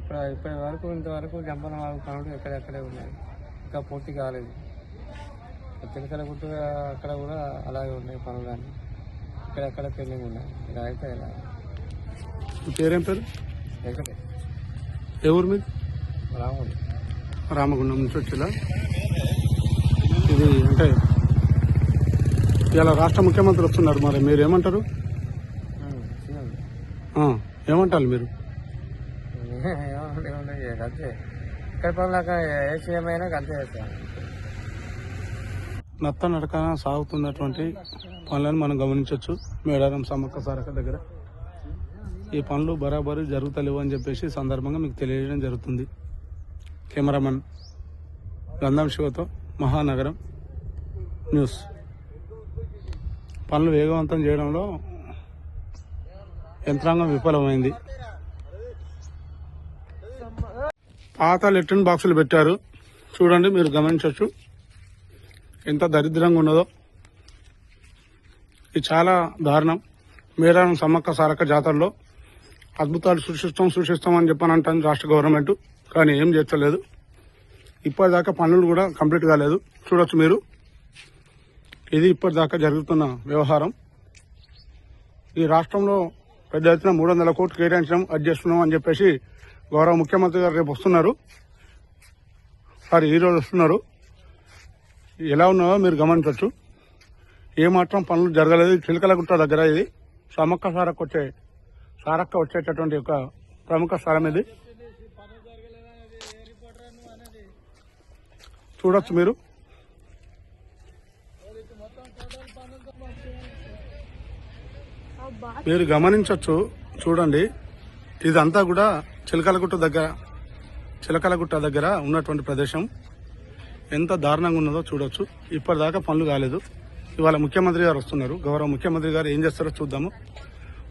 ఇప్పటి వరకు ఇంతవరకు జంపన వాగు పనులు ఎక్కడెక్కడే ఉన్నాయి, ఇంకా పూర్తి కాలేదు. చిలకల గుట్ట అక్కడ కూడా అలాగే ఉన్నాయి పనులు, కానీ ఇక్కడెక్కడ పెండింగ్ ఉన్నాయి. ఇలా అయితే ఇలా. పేరేం పేరు? వెంకటే. ఏ ఊరు మీద? రామగుండం నుంచి వచ్చేలా. ఇది అంటే ఇలా రాష్ట్ర ముఖ్యమంత్రి వస్తున్నారు, మరి మీరు ఏమంటారు? ఏమంటారు మీరు? అంతే, ఇక్కడ పనులు ఏ సీఎం అయినా అంతే చేస్తాను. నత్త నడక సాగుతున్నటువంటి పనులను మనం గమనించవచ్చు. మేడారం సమ్మక్క సారక్క దగ్గర ఈ పనులు బరాబరు జరుగుతలేవు అని చెప్పేసి సందర్భంగా మీకు తెలియజేయడం జరుగుతుంది. కెమెరామన్ గంధం శివతో మహానగరం న్యూస్. పనులు వేగవంతం చేయడంలో యంత్రాంగం విఫలమైంది. పాత లెట్రిన్ బాక్సులు పెట్టారు, చూడండి, మీరు గమనించవచ్చు ఎంత దరిద్రంగా ఉన్నదో. ఇది చాలా దారుణం. మేడారం సమ్మక్క సారక్క జాతరలో అద్భుతాలు సృష్టిస్తామని చెప్పానంటాను రాష్ట్ర గవర్నమెంట్, కానీ ఏం చేస్తలేదు. ఇప్పటిదాకా పనులు కూడా కంప్లీట్ కాలేదు. చూడొచ్చు మీరు, ఇది ఇప్పటిదాకా జరుగుతున్న వ్యవహారం. ఈ రాష్ట్రంలో పెద్ద ఎత్తున 300 కోట్లు కేటాయించడం చేస్తున్నాం అని చెప్పేసి గౌరవ ముఖ్యమంత్రి గారు రేపు వస్తున్నారు, ఈ రోజు వస్తున్నారు. ఎలా ఉన్నాయో మీరు గమనించవచ్చు. ఏమాత్రం పనులు జరగలేదు. చిలకలగుట్ట దగ్గర ఇది సమ్మక్క సారక్క వచ్చేటటువంటి ఒక ప్రముఖ స్థలం ఇది. చూడొచ్చు మీరు. మీరు గమనించవచ్చు, చూడండి, ఇదంతా కూడా చిలకలగుట్ట దగ్గర ఉన్నటువంటి ప్రదేశం. ఎంత దారుణంగా ఉన్నదో చూడొచ్చు. ఇప్పటిదాకా పనులు కాలేదు. ఇవాళ ముఖ్యమంత్రి గారు వస్తున్నారు. గౌరవ ముఖ్యమంత్రి గారు ఏం చేస్తారో చూద్దాము.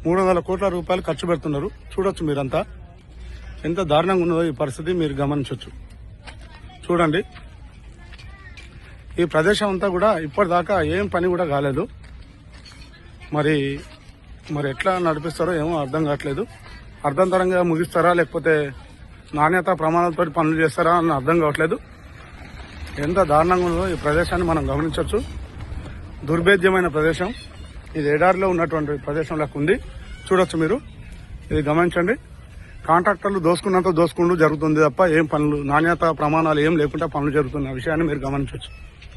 300 కోట్ల రూపాయలు ఖర్చు పెడుతున్నారు. చూడొచ్చు మీరంతా ఎంత దారుణంగా ఉన్నదో ఈ పరిస్థితి మీరు గమనించవచ్చు. చూడండి, ఈ ప్రదేశం అంతా కూడా ఇప్పటిదాకా ఏం పని కూడా కాలేదు. మరి ఎట్లా నడిపిస్తారో ఏమో అర్థం కావట్లేదు. అర్థంతరంగా ముగిస్తారా లేకపోతే నాణ్యత ప్రమాణాలతో పనులు చేస్తారా అని అర్థం కావట్లేదు. ఎంత దారుణంగా ఉన్నదో ఈ ప్రదేశాన్ని మనం గమనించవచ్చు. దుర్భేద్యమైన ప్రదేశం ఇది. ఎడారిలో ఉన్నటువంటి ప్రదేశం లాగా ఉంది. చూడొచ్చు మీరు, ఇది గమనించండి. కాంట్రాక్టర్లు దోసుకుంటూ జరుగుతుంది తప్ప ఏం పనులు, నాణ్యత ప్రమాణాలు ఏం లేకుండా పనులు జరుగుతున్న విషయాన్ని మీరు గమనించవచ్చు.